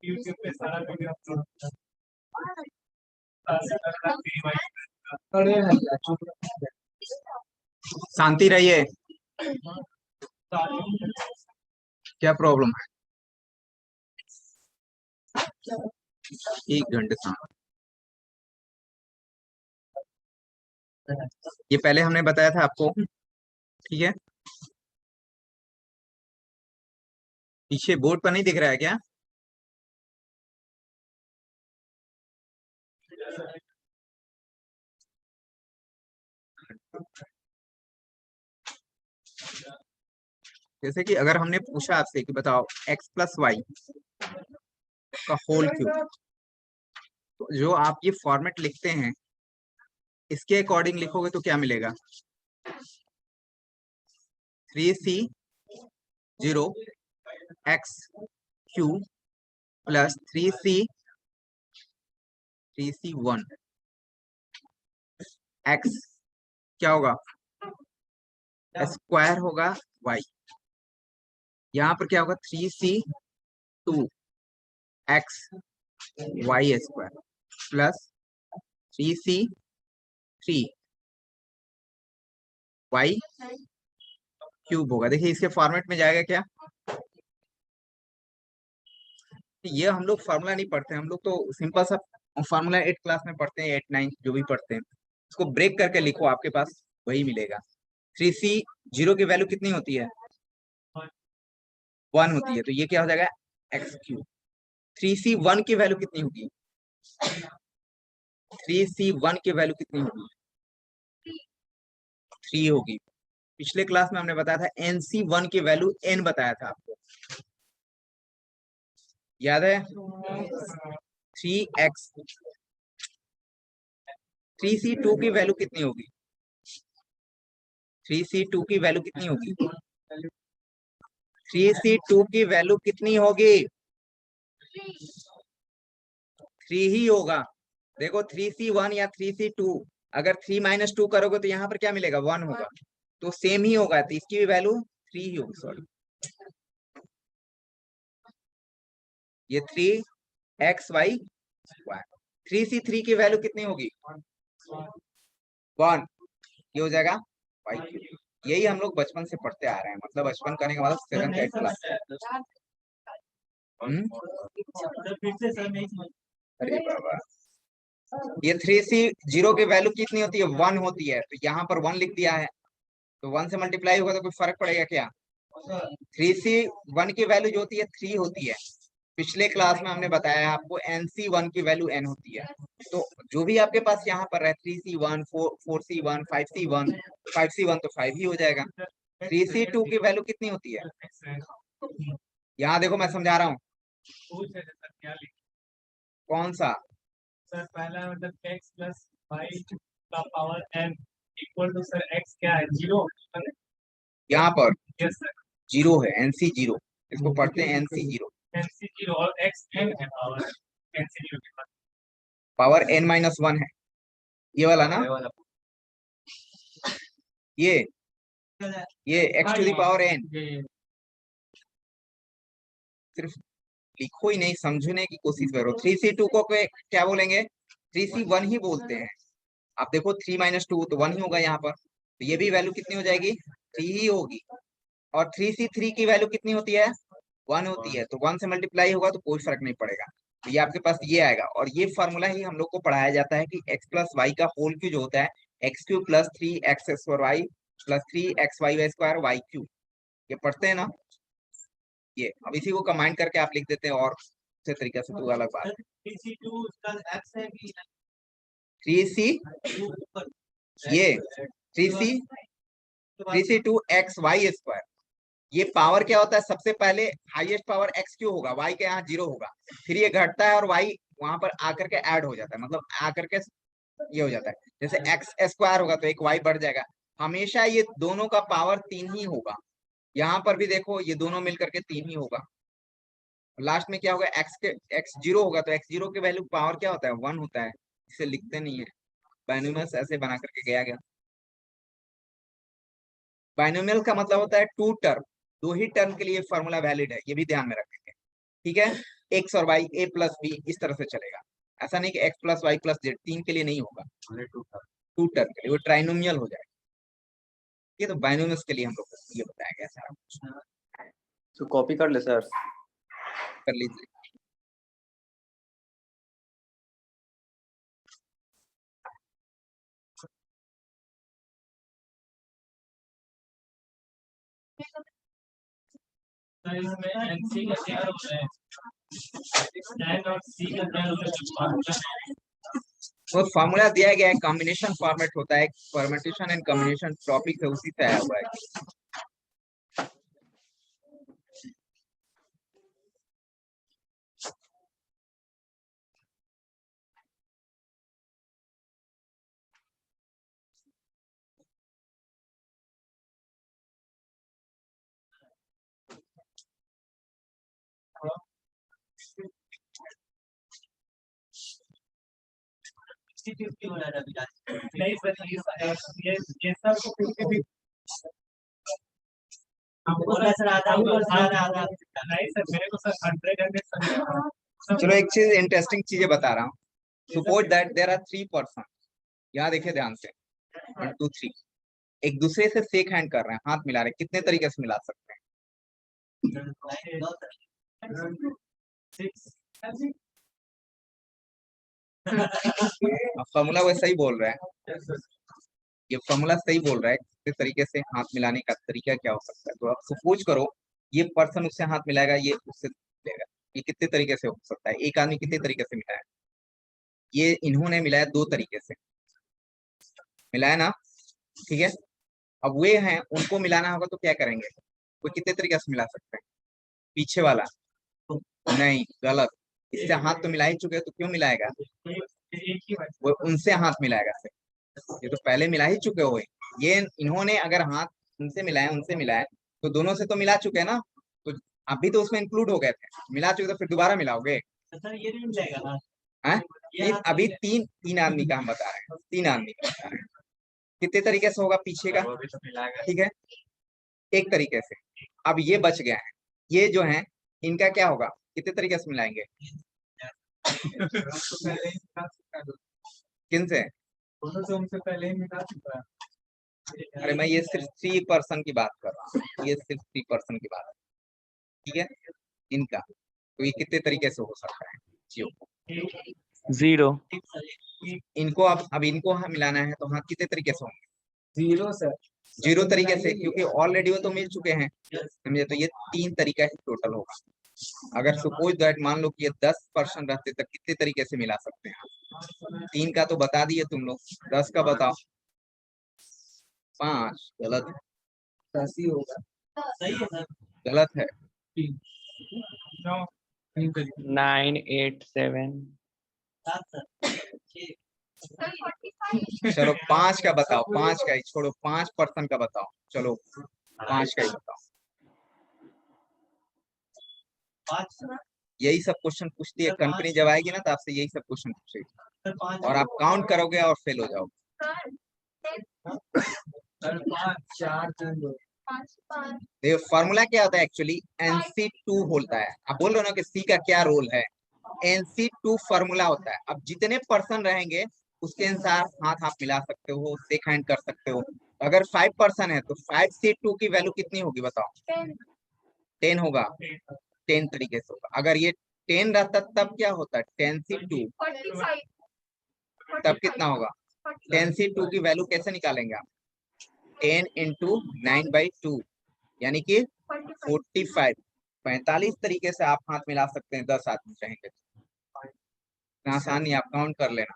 YouTube पे सारा video शांति रहिए। क्या प्रॉब्लम है? 1 घंटे शांत। ये पहले हमने बताया था आपको, ठीक है? पीछे बोर्ड पर नहीं दिख रहा है क्या? जैसे कि अगर हमने पूछा आपसे कि बताओ x प्लस वाई का होल क्यूब, तो जो आप ये फॉर्मेट लिखते हैं इसके अकॉर्डिंग लिखोगे तो क्या मिलेगा? 3c0 x cube plus 3c1 x क्या होगा? स्क्वायर होगा y। यहाँ पर क्या होगा? 3c2 x y square plus 3c3 y cube होगा। देखिए इसके फॉर्मेट में जाएगा क्या? ये हम लोग फार्मूला नहीं पढ़ते हैं, हम लोग तो सिंपल सा फार्मूला 8 क्लास में पढ़ते हैं, 8 9 जो भी पढ़ते हैं उसको ब्रेक करके लिखो, आपके पास वही मिलेगा। 3c0 की वैल्यू कितनी होती है? 1 होती है, तो ये क्या हो जाएगा? X cube. 3c1 की वैल्यू कितनी होगी? 3c1 की वैल्यू कितनी होगी? 3 होगी। पिछले क्लास में हमने बताया था nc1 की वैल्यू n बताया था आपको, याद है? 3x। 3c2 की वैल्यू कितनी होगी? 3c2 की वैल्यू कितनी होगी? 3c2 की वैल्यू कितनी होगी? 3 ही होगा। देखो 3c1 या 3c2, अगर 3 - 2 करोगे तो यहाँ पर क्या मिलेगा? 1 होगा, तो सेम ही होगा, तो इसकी भी वैल्यू 3 ही होगी। सॉरी, ये 3xy स्क्वायर। 3c3 की वैल्यू कितनी होगी? 1। ये हो जाएगा y क्यूब। यही हम लोग बचपन से पढ़ते आ रहे हैं, मतलब बचपन करने के बाद 7th 8th क्लास। अरे बाबा, ये 3c0 की वैल्यू कितनी होती है? 1 होती है, तो यहाँ पर 1 लिख दिया है, तो 1 से मल्टीप्लाई होगा तो कोई फर्क पड़ेगा क्या? 3c1 की वैल्यू जो होती है 3 होती है। पिछले क्लास में हमने बताया आपको nc1 की वैल्यू n होती है। तो जो भी आपके पास यहाँ पर है 3c1 4c1 5c1 5c1 तो 5 ही हो जाएगा। 3c2 की वैल्यू कितनी होती है? यहाँ देखो मैं समझा रहा हूँ। कौन सा? सर पहला मतलब x प्लस वाई का power n equal to sir x क्या है? 0। यहाँ पर यस सर, 0 है, nc0, इसको पढ़ते हैं nc0। nc0 और x n है पावर nc0 के पास। पावर n-1 है, ये वाला ना? ये x to the power n। सिर्फ लिखो ही नहीं, समझने की कोशिश करो। 3c2 को क्या बोलेंगे? 3c1 ही बोलते हैं। आप देखो 3 - 2 तो 1 ही होगा यहाँ पर, तो ये भी वैल्यू कितनी हो जाएगी? 3 ही होगी। और 3c3 की वैल्यू कितनी होती है? 1 होती है, तो 1 से मल्टीप्लाई होगा तो कोई फर्क नहीं पड़ेगा, तो ये आपके पास ये आएगा। और ये फॉर्मूला ही हम लोग को पढ़ाया जाता है कि x प्लस वाई का होल क्यूब जो होता है x cube plus 3x² plus 3xy² y cube, ये पढ़ते हैं ना? ये अब इसी को कंबाइन करके आप लिख देते हैं, और अच्छे तरीके से तो अलग बात है। 3c ये 3c2 xy², ये पावर क्या होता है? सबसे पहले हाईएस्ट पावर x क्यों होगा, y के यहाँ 0 होगा, फिर ये घटता है और y वहां पर आकर के ऐड हो जाता है, मतलब आकर के ये हो जाता है। जैसे x² होगा तो एक y बढ़ जाएगा। हमेशा ये दोनों का पावर 3 ही होगा। यहाँ पर भी देखो ये दोनों मिलकर के 3 ही होगा। लास्ट में क्या होगा? x0 होगा, तो x0 की वैल्यू पावर क्या होता है? 1 होता है। इसे लिखते नहीं है, बाइनोमियल्स ऐसे बना करके गया। बाइनोमियल का मतलब होता है 2 टर्म, 2 ही टर्म के लिए फॉर्मूला वैलिड है, ये भी ध्यान में रखेंगे, ठीक है? एक्स और वाई ए प्लस बी इस तरह से चलेगा। ऐसा नहीं कि x plus y plus z, 3 के लिए नहीं होगा, 2 टर्म के लिए वो ट्राइनोमियल हो जाएगा। ये तो बाइनोमियल्स के लिए हम लोग को ये बताया गया सारा कुछ। तो कॉपी कर ले सर। कर लीजिए। तो इसमें एनसी का क्या रोल है, एन और सी का क्या रोल है? वो फॉर्मूला दिया गया है, कॉम्बिनेशन फॉर्मेट होता है, परम्यूटेशन एंड कॉम्बिनेशन टॉपिक है, उसी से आया हुआ है। नहीं सर, ये सब को फिर भी नहीं सर, मेरे को सर 100 चलो एक चीज इंटरेस्टिंग चीजें बता रहा हूँ। Suppose that there are 3 person, यहाँ देखिए ध्यान से, 1 2 3, एक दूसरे से शेक हैंड कर रहे हैं, हाथ मिला रहे हैं, कितने तरीके से मिला सकते हैं? फॉर्मूला वो सही बोल रहा है, ये फॉर्मूला सही बोल रहा है। किस तरीके से हाथ मिलाने का तरीका क्या हो सकता है? तो आप सपोज करो ये पर्सन उससे हाथ मिलाएगा, ये उससे मिलेगा, ये कितने तरीके से हो सकता है? एक आदमी कितने तरीके से मिलाया? ये इन्होंने मिलाया 2 तरीके से मिलाया ना, ठीक है। अब वे हैं, उनको मिलाना होगा तो क्या करेंगे? वो कितने तरीके से मिला सकते हैं? पीछे वाला नहीं, गलत। इससे हाथ तो मिला ही चुके हैं, तो क्यों मिलाएगा? वो उनसे हाथ मिलाएगा सिर्फ, ये तो पहले मिला ही चुके हो। ये इन्होंने अगर हाथ उनसे मिलाए, उनसे मिलाए, तो दोनों से तो मिला चुके हैं ना, तो आप भी तो उसमें इंक्लूड हो गए थे। मिला चुके तो फिर दोबारा मिलाओगे? सर ये नहीं मिलेगा ना, हैं? अभी तीन आदमी का हम बता रहे हैं, 3 आदमी का बता रहे हैं। कितने तरीके से होगा पीछे का? ठीक है, एक तरीके से। अब ये बच गया है, ये जो है इनका क्या होगा? कितने तरीके से मिलाएंगे? किन से? उनसे पहले ही मिला चुका है। अरे मैं ये सिर्फ 3 पर्सन की बात कर रहा हूँ, ये सिर्फ 3 पर्सन की बात है, ठीक है। इनका तो ये कितने तरीके से हो सकता है? 0 इनको अब इनको मिलाना है तो हाँ कितने तरीके से होंगे? 0 सर, 0 तरीके से, क्योंकि ऑलरेडी वो तो मिल चुके हैं, समझे? तो ये 3 तरीका ही टोटल होगा। अगर सपोज दैट मान लो कि ये 10 पर्सन रहते तो कितने तरीके से मिला सकते हैं? 3 का तो बता दिए तुम लोग, 10 का बताओ। 5 गलत है, 80 होगा। सही है सर, गलत है। 9 8 7 चलो 5 का बताओ, 5 का ही छोड़ो, 5 पर्सन का बताओ, चलो 5 का ही बताओ। यही सब क्वेश्चन पूछती है कंपनी, जब आएगी ना तो आपसे यही सब क्वेश्चन पूछेगी और आप काउंट करोगे और फेल हो जाओगे। देखो फॉर्मूला क्या होता है एक्चुअली, NC2 होता है। आप बोल रहे हो ना कि सी का क्या रोल है? NC2 फॉर्मूला होता है। अब जितने पर्सन रहेंगे उसके अनुसार हाथ आप मिला सकते हो, शेक हैंड कर सकते हो। अगर 5 पर्सन है तो 5C2 की वैल्यू कितनी होगी बताओ? 10 होगा, 10 तरीके से होगा। अगर ये 10 रहता तब क्या होता? 10C2 तब कितना होगा? 10C2 की वैल्यू कैसे निकालेंगे आप? 10 इंटू 9/2 यानी कि 45। 45 तरीके से आप हाथ मिला सकते हैं, 10 आदमी रहेंगे। आसानी, आप काउंट कर लेना।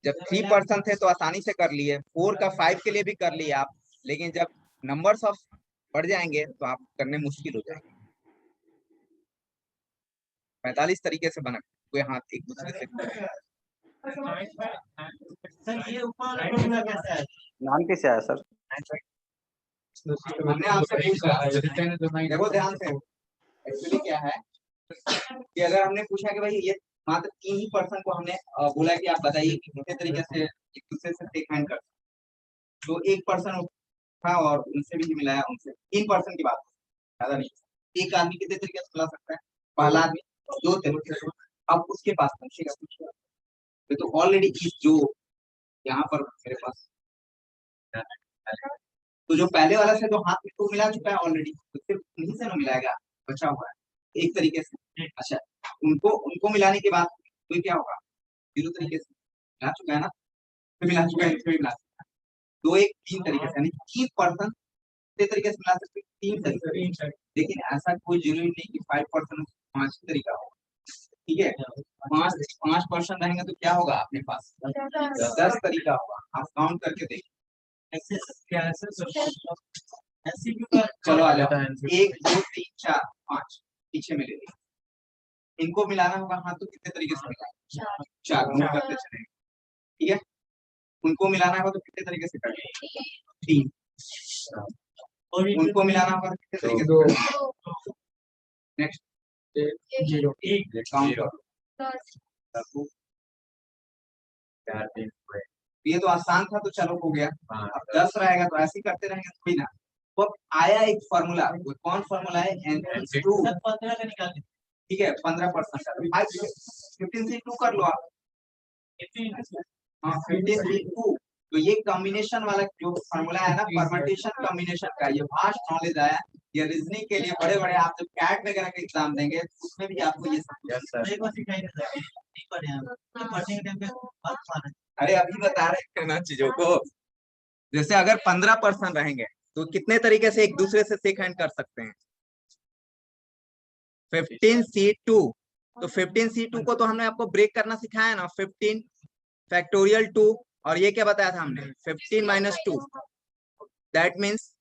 जब 3 पर्सन थे तो आसानी से कर लिए, 4 का 5 के लिए भी कर लिए आप, लेकिन जब नंबर्स ऑफ बढ़ जाएंगे तो आप करने मुश्किल हो जाएंगे। 45 तरीके से बना हुए हाथ एक दूसरे से। सर ये ऊपर कैसे है? नाम कैसे आया सर? हमने आपसे पूछा, देखो ध्यान से, एक्चुअली क्या है कि अगर हमने पूछा कि भाई ये मात्र 3 ही पर्सन को हमने बोला कि आप बताइए कि कितने तरीके से एक दूसरे से शेक हैंड कर, तो एक पर्सन था और उनसे भी मिलाया, उनसे 3 पर्सन की बात, ज्यादा नहीं। एक आदमी कितने तरीके से मिला सकता है? पहला आदमी दो तरीके से। अब उसके पास पूछेगा कुछ, तो ऑलरेडी इस जो यहाँ पर मेरे पास, तो जो पहले वाला से जो हाथ में तो मिला चुका है ऑलरेडी, तो सिर्फ उन्हीं से ना मिलाएगा, बचा हुआ है एक तरीके से। अच्छा, उनको उनको मिलाने के बाद तो क्या होगा, तीनों तरीके से मिला चुका है ना, तो मिला चुका है, इसमें मिला चुका है। दो एक तीन तरीके से, यानी 3% तरीके से मिला सकते हैं, तीन तरीके से। लेकिन ऐसा कोई जरूरी नहीं कि 5% 5 तरीका हो, ठीक है। 5% रहेंगे तो क्या होगा आपके पास, 10 तरीका होगा। आप काउंट करके देखिए, चलो आ जाओ, 1 2 3 4 5 पीछे में ले लीजिए। इनको मिलाना होगा, हाँ तो कितने तरीके से मिलाएं, 4 नोट करते चलेंगे, ठीक है। उनको मिलाना होगा तो कितने तरीके से करेंगे, 3। उनको मिलाना होगा तो कितने तरीके से करेंगे, नेक्स्ट 0 काउंट करो। ये तो आसान था, तो चलो हो गया। अब 10 रहेगा तो ऐसे ही करते रहेंगे थोड़ी ना। तो आया एक फॉर्मूला, वो कौन फॉर्मूला है, n2, 15 का निकाल ठीक है 15% 15 से 2 कर लो आप, हाँ 15 से 2। तो ये कॉम्बिनेशन वाला जो फॉर्मूला है ना, परम्यूटेशन कॉम्बिनेशन का, ये वास्ट नॉलेज आया। ये रीजनिंग के लिए बड़े बड़े आप जब कैट वगैरह का एग्जाम देंगे उसमें भी आपको ये सब, अरे अभी बता रहे हैं ना चीजों को। जैसे अगर 15% रहेंगे तो कितने तरीके से एक दूसरे से शेक हैंड कर सकते हैं, 15C2। तो 15C2 को तो हमने आपको ब्रेक करना सिखाया ना, 15 फैक्टोरियल 2, और ये क्या बताया था हमने, 15 minus 2, that means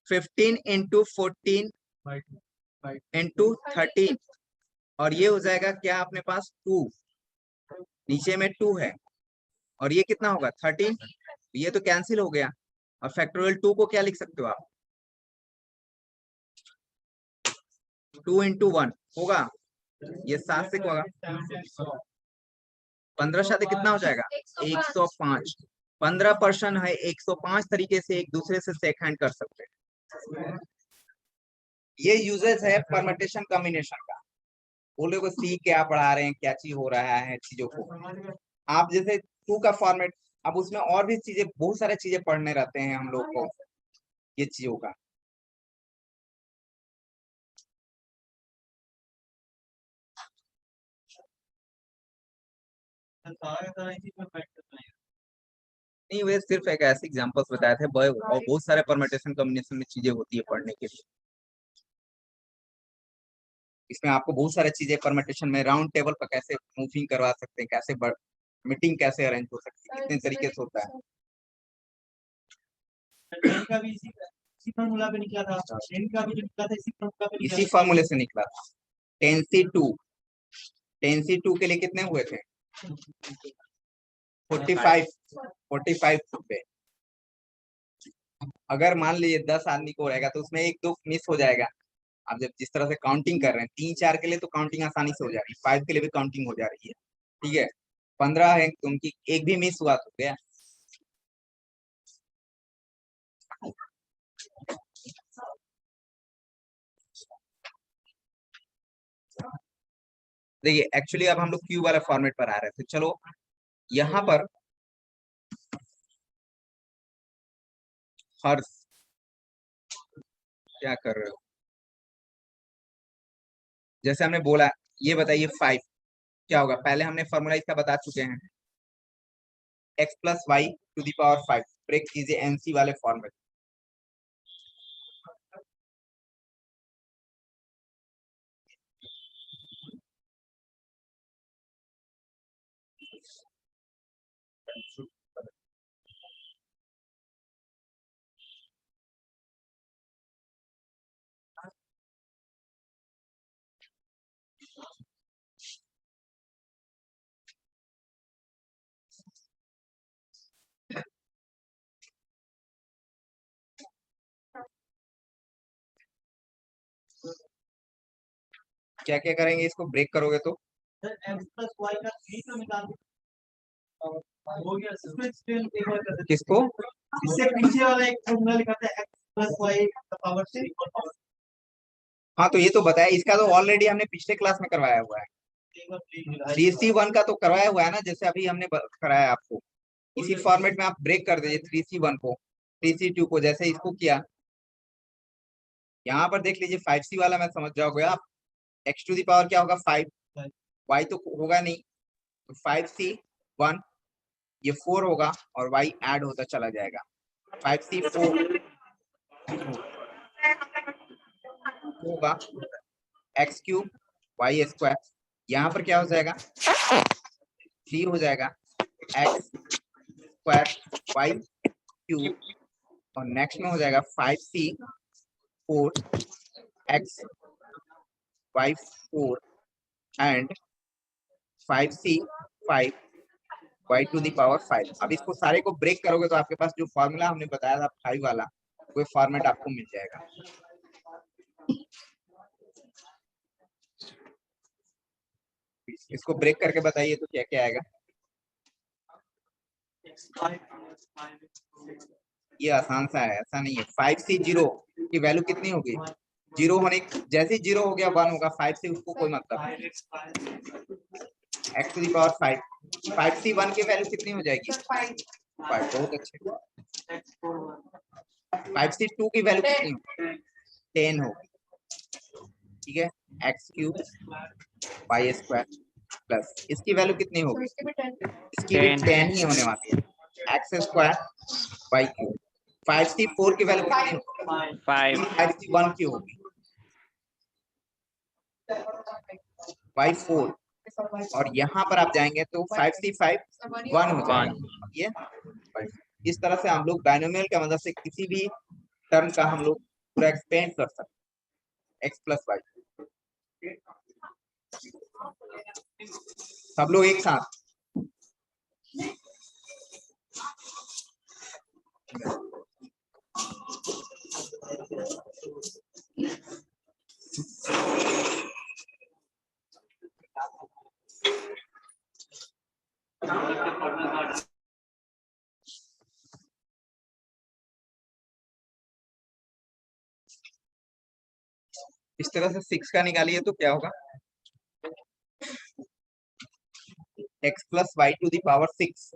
15 into 14 into 13, और ये हो जाएगा क्या अपने पास 2, नीचे में 2 है, और ये कितना होगा 13, ये तो कैंसिल हो गया। और फैक्टोरियल 2 को क्या लिख सकते हो आप, 2 इंटू 1 होगा, ये 7 से होगा, 15 शादी कितना हो जाएगा 105। 15% है, 105 तरीके से एक दूसरे से शेक हैंड कर सकते हैं। ये यूजेस है परम्यूटेशन कॉम्बिनेशन का। बोले को सी क्या पढ़ा रहे हैं, क्या चीज हो रहा है चीजों को। आप जैसे 2 का फॉर्मेट, अब उसमें और भी चीजें, बहुत सारे चीजें पढ़ने रहते हैं हम लोग को, ये चीजों का। नहीं, वे सिर्फ एक ऐसे एग्जांपल्स बताए थे, और बहुत सारे परम्यूटेशन कॉम्बिनेशन में चीजें होती है पढ़ने के लिए। इसमें आपको बहुत सारी चीजें परम्यूटेशन में, राउंड टेबल पर कैसे मूविंग करवा सकते हैं, कैसे मीटिंग कैसे अरेंज हो सकती है, कितने तरीके से होता है। का भी इसी फॉर्मूला पे निकला था, n का भी जो निकला था इसी फॉर्मूला पे निकला इसी फॉर्मूले से निकला था। 10C2 के लिए कितने हुए थे, 45 रुपए। अगर मान लीजिए 10 आदमी को रहेगा तो उसमें 1-2 मिस हो जाएगा। आप जब जिस तरह से काउंटिंग कर रहे हैं, 3-4 के लिए तो काउंटिंग आसानी से हो जा रही है, 5 के लिए भी काउंटिंग हो जा रही है, ठीक है। 15 है तो उनकी एक भी मिस हुआ तो गया। देखिए एक्चुअली अब हम लोग क्यूब वाला फॉर्मेट पर आ रहे थे। चलो यहाँ पर हर्ष क्या कर रहे हो, जैसे हमने बोला, ये बताइए 5 क्या होगा। पहले हमने फॉर्मूला इसका बता चुके हैं, x plus y to the power 5। Break कीजिए एनसी वाले फॉर्मेट। क्या क्या करेंगे, इसको ब्रेक करोगे तो x प्लस y का 3 तो निकाल हो गया। एक बार कर देते किसको, इससे पीछे वाला एक फॉर्मूला लिखा था x प्लस y का पावर 3। हाँ तो ये तो बताया, इसका तो ऑलरेडी हमने पिछले क्लास में करवाया हुआ है। 3C1 का तो करवाया हुआ है ना, जैसे अभी हमने कराया आपको। इसी फॉर्मेट में आप ब्रेक कर दीजिए 3C1 को, 3C2 को, जैसे इसको किया। यहाँ पर देख लीजिए 5C वाला मैं समझ जाओगे आप। x टू दी पावर क्या होगा 5, y तो होगा नहीं, तो 5C1 ये 4 होगा और y ऐड होता चला जाएगा। 5C4 होगा x क्यूब y स्क्वायर, यहाँ पर क्या हो जाएगा 3 हो जाएगा x स्क्वायर y क्यूब, और नेक्स्ट में हो जाएगा 5C4 x y 4 and 5C5 y to the power 5। अब इसको सारे को ब्रेक करोगे तो आपके पास जो फॉर्मूला हमने बताया था 5 वाला, वो फॉर्मेट आपको मिल जाएगा। इसको ब्रेक करके बताइए तो क्या क्या आएगा। ये आसान सा है, ऐसा नहीं है। 5C0 की वैल्यू कितनी होगी, 0 होने, जैसे 0 हो गया 1 होगा, 5 से उसको कोई मतलब नहीं। x to the power 5, 5C1 की वैल्यू कितनी हो जाएगी 5, बहुत अच्छे। 5C2 की वैल्यू कितनी होगी 10 होगी, ठीक है। x cube y square plus इसकी वैल्यू कितनी होगी, इसकी भी 10 ही होने वाली है, x square y cube. 5C4 की वैल्यू कितनी होगी 5C1 की होगी y4, और यहाँ पर आप जाएंगे तो 5C5 1 हो जाएगा। ये इस तरह से हम लोग बाइनोमियल के मदद से किसी भी टर्म का हम लोग पूरा एक्सपेंड कर सकते हैं, x प्लस वाई। सब लोग एक साथ इस तरह से 6 का निकालिए तो क्या होगा x plus y to the power 6।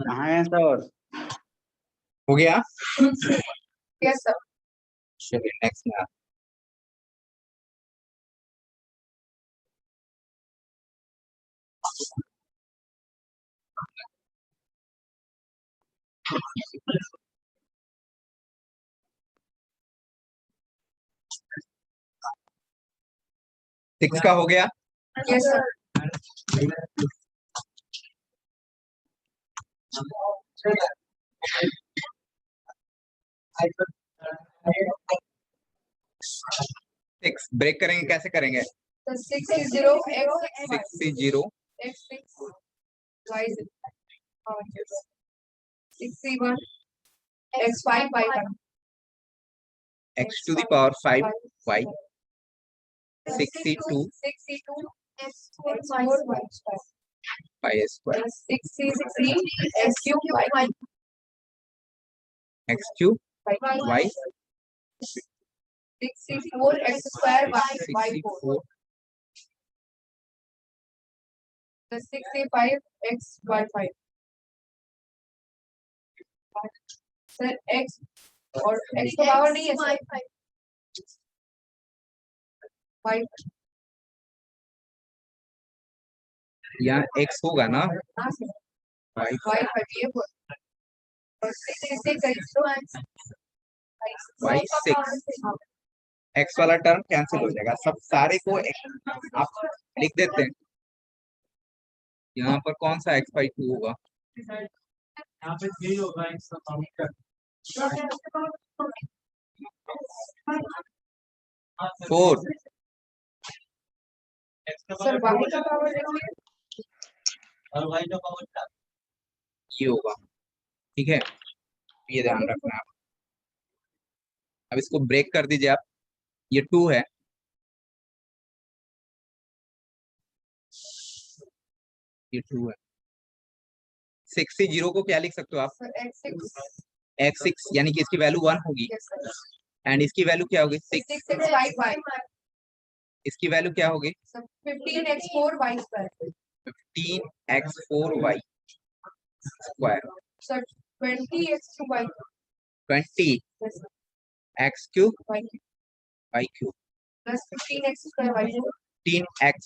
कहाँ है सर? हो गया, Yes, sir. चलिए नेक्स्ट में 6 का हो गया। Yes, sir. सिक्स ब्रेक करेंगे, कैसे करेंगे? So 6 is 0, x 6 से 0, x 6, y 0. Oh, yes. 6 C 1, x 5, y 1. x to the power 5 y, 6c2 6 C 2, x 4, y square. y square, 6 C 3, x cube, y x cube y, 6 C 4, x square, y 4. 64 The 6 C 5, x y 5. Sir, x और x का power नहीं है sir, y यहाँ x होगा ना, हाँ sir, y y 5 ये बोल और 6 से करीब y 6, x वाला टर्म कैंसिल हो जाएगा, सब सारे को आप लिख देते हैं। यहाँ पर कौन सा x by 2 होगा? यहाँ पे 3 होगा, इसका काउंट कर। 4 X का सर पावर y का पावर देखिए और y का पावर क्या? ये होगा, ठीक है, ये ध्यान रखना आप। अब इसको ब्रेक कर दीजिए आप, ये 2 है, ये 2 है। 6 से 0 को क्या लिख सकते हो आप? सर x 6 x6 यानी कि इसकी वैल्यू 1 होगी, yes sir एंड इसकी वैल्यू क्या होगी? 6, 6 6 5 y इसकी वैल्यू क्या होगी? Sir 15 x 4 y square 15x4y square, sir 20 x 2 y 20 yes sir x cube y y cube, plus 15 x square y 4 15x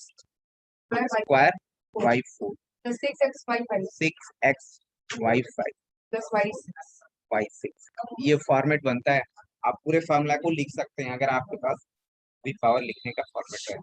plus y square y4, plus 6 x y 5 6x y5 plus y 6 y6, ये format बनता है। आप पूरे formula को लिख सकते हैं अगर आपके पास भी पावर लिखने का फॉर्मेट है।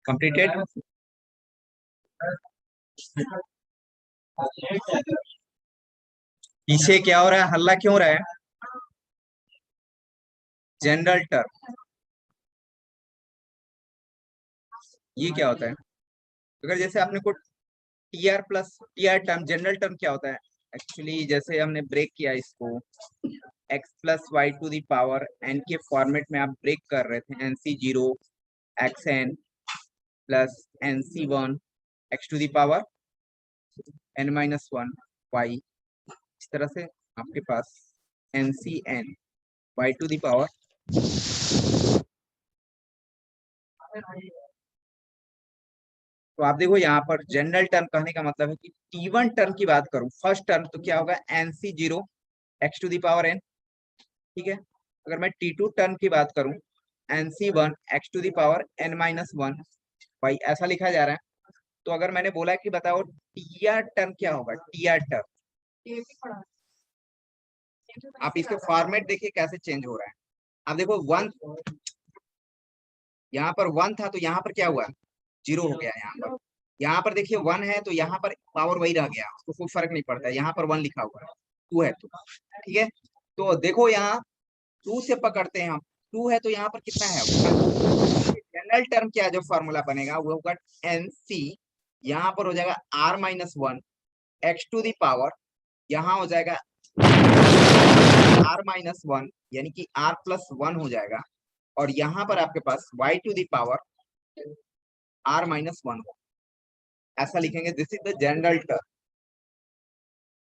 कंप्लीटेड। पीछे क्या हो रहा है, हल्ला क्यों हो रहा है? जनरल टर्म, ये क्या होता है? अगर जैसे आपने को TR plus TR term, general term क्या होता है एक्चुअली? जैसे हमने ब्रेक किया इसको x plus y to the power n के फॉर्मेट में आप ब्रेक कर रहे थे, nc0 xn plus nc1 x to the power n minus 1 y, इस तरह से आपके पास ncn y to the power तो आप देखो यहाँ पर जनरल टर्म कहने का मतलब है कि T1 टर्म की बात करूं, फर्स्ट टर्म, तो क्या होगा NC0 x to the power n, ठीक है। अगर मैं T2 टर्म की बात करूं, NC1 x to the power n-1, भाई ऐसा लिखा जा रहा है। तो अगर मैंने बोला कि बताओ TR टर्म क्या होगा, TR टर्म, ये भी पढ़ा आप इसके फॉर्मेट देखिए कैसे चेंज हो रहा है। आप देखो 1, यहाँ पर 1 था तो यहाँ पर क्या हुआ, 0 हो गया। यहाँ पर देखिए 1 है तो यहाँ पर पावर वही रह गया, उसको कोई फर्क नहीं पड़ता है, यहाँ पर 1 लिखा हुआ है, 2 है तो, ठीक है। तो देखो यहाँ 2 से पकड़ते हैं हम, 2 है तो यहाँ पर कितना है, जनरल टर्म क्या जो फॉर्मूला बनेगा वो होगा NC, यहाँ पर हो जाएगा R-1 x to the power, यहाँ हो जाएगा R-1 यानी कि R+1 हो जाएगा, और यहाँ पर आपके पास y to the power R-1 हो, ऐसा लिखेंगे। This is the general term,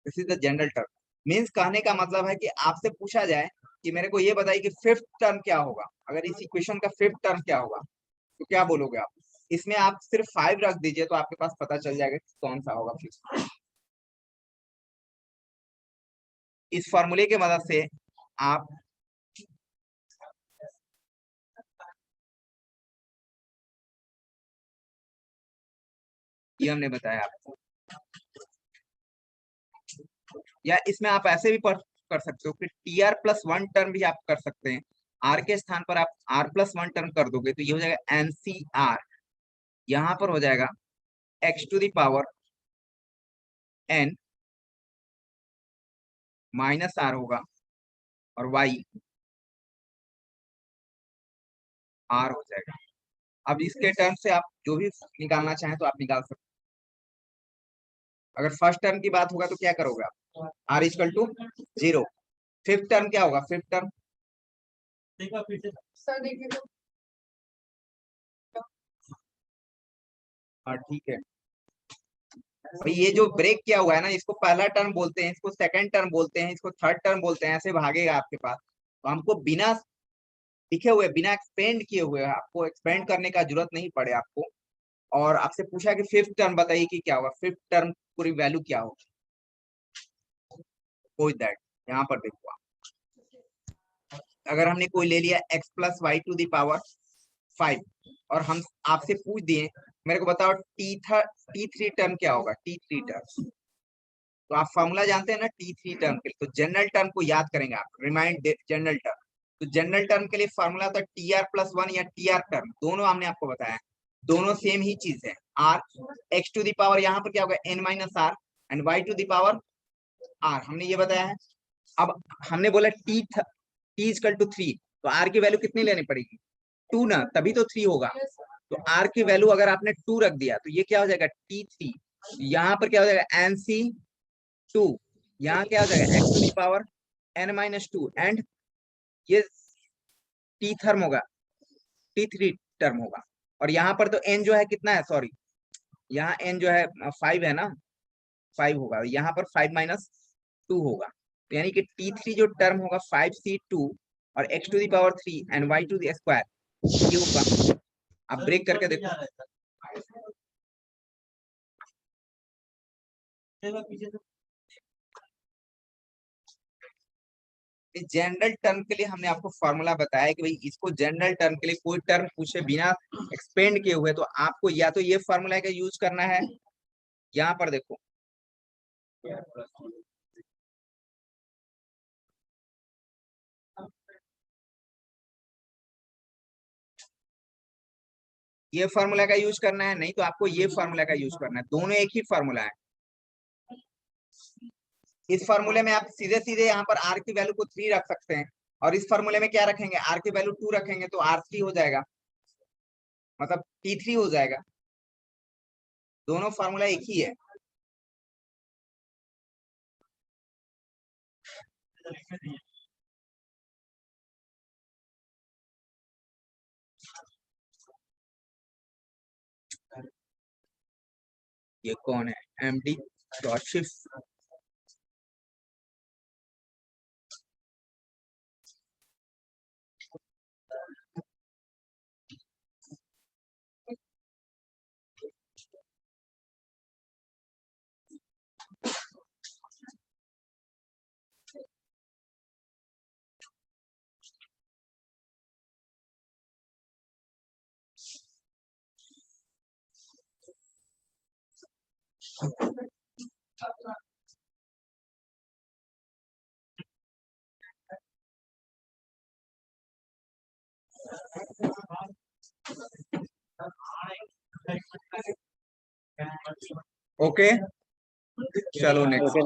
this is the general term. Means कहने का मतलब है कि आपसे पूछा जाए कि मेरे को ये बताइए कि फिफ्थ टर्म क्या होगा, अगर इस इक्वेशन का फिफ्थ टर्म क्या होगा, तो क्या बोलोगे आप। इसमें आप सिर्फ 5 रख दीजिए तो आपके पास पता चल जाएगा कि कौन सा होगा फिफ्थ। इस फॉर्मूले की मदद से आप ये हमने बताया आपको, या इसमें आप ऐसे भी कर सकते हो कि TR+1 टर्म भी आप कर सकते हैं। R के स्थान पर आप R+1 टर्म कर दोगे तो ये हो जाएगा NCR, यहाँ पर हो जाएगा x to the power n -r होगा, और y r हो जाएगा। अब इसके टर्म से आप जो भी निकालना चाहें तो आप निकाल सकते हैं। अगर फर्स्ट टर्म की बात होगा तो क्या करोगे आप, R=0। फिफ्थ टर्म क्या होगा, फिफ्थ टर्म, सर देखिए तो हाँ ठीक है। भाई ये जो ब्रेक किया हुआ है ना, इसको पहला टर्म बोलते हैं, इसको सेकंड टर्म बोलते हैं, इसको थर्ड टर्म बोलते हैं, ऐसे भागेगा आपके पास। तो हमको बिना लिखे हुए, बिना एक्सपेंड किए हुए, आपको एक्सपेंड करने का जरूरत नहीं पड़े आपको, और आपसे पूछा कि फिफ्थ टर्म बताइए कि क्या होगा, फिफ्थ टर्म पूरी वैल्यू क्या होगी, कोई दैट। यहाँ पर देखो आप, अगर हमने कोई ले लिया x+y टू द पावर 5, और हम आपसे पूछ दिए मेरे को बताओ T3 टर्म क्या होगा, T3 टर्म। तो आप फॉर्मूला जानते हैं ना T3 टर्म के लिए, तो जनरल टर्म को याद करेंगे आप, रिमाइंड जनरल टर्म। तो जनरल टर्म के लिए फॉर्मूला होता है TR+1 या TR टर्म, दोनों हमने आपको बताया, दोनों सेम ही चीज है। R x to the power यहाँ पर क्या होगा n-r, and y to the power r, हमने ये बताया है। अब हमने बोला T=3, तो r की वैल्यू कितनी लेनी पड़ेगी, 2 ना, तभी तो 3 होगा। तो r की वैल्यू अगर आपने 2 रख दिया तो ये क्या हो जाएगा T3, यहाँ पर क्या हो जाएगा NC2, यहाँ क्या हो जाएगा x to the power n-2, and ये T थर्म होगा, T3 टर्म होगा। और यहाँ पर तो n जो है कितना है, सॉरी यहाँ n जो है 5 है ना, 5 होगा, यहाँ पर 5-2 होगा, तो यानी कि T3 जो टर्म होगा 5C2 और x to the power 3 and y to the square, ये होगा। आप ब्रेक करके देखो, जनरल टर्म के लिए हमने आपको फॉर्मूला बताया कि भाई इसको जनरल टर्म के लिए कोई टर्म पूछे बिना एक्सपेंड किए हुए, तो आपको या तो ये फॉर्मूला का यूज करना है, यहाँ पर देखो ये फॉर्मूला का यूज करना है, नहीं तो आपको ये फॉर्मूला का यूज करना है, दोनों एक ही फॉर्मूला है। इस फॉर्मूले में आप सीधे सीधे यहाँ पर r की वैल्यू को 3 रख सकते हैं, और इस फॉर्मूले में क्या रखेंगे, r की वैल्यू 2 रखेंगे तो R3 हो जाएगा, मतलब T3 हो जाएगा। दोनों फॉर्मूला एक ही है। ये कौन है, MD Kashif, ओके, चलो नेक्स्ट।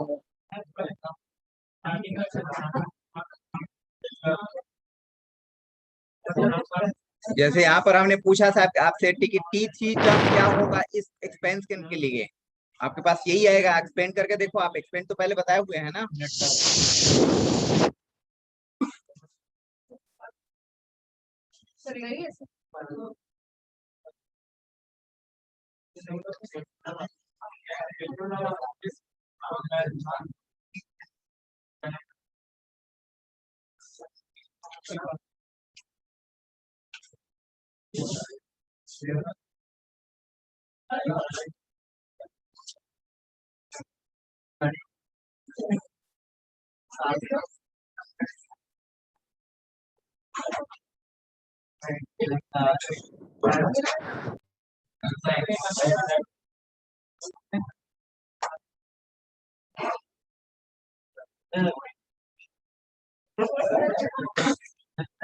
जैसे यहाँ पर हमने पूछा था आपसे कि T3 टर्म क्या होगा इस एक्सपेंशन के लिए, आपके पास यही आएगा। एक्सपेंड करके देखो, आप एक्सपेंड तो पहले बताए हुए हैं ना। सर यही है सर।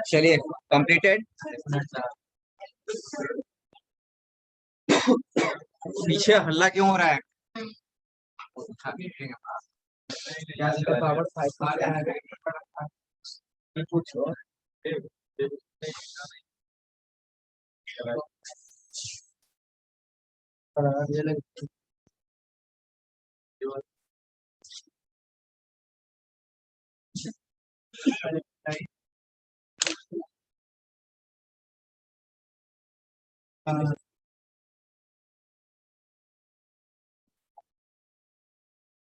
चलिए कंप्लीटेड। पीछे हल्ला क्यों हो रहा है? पावर 5 पूछो।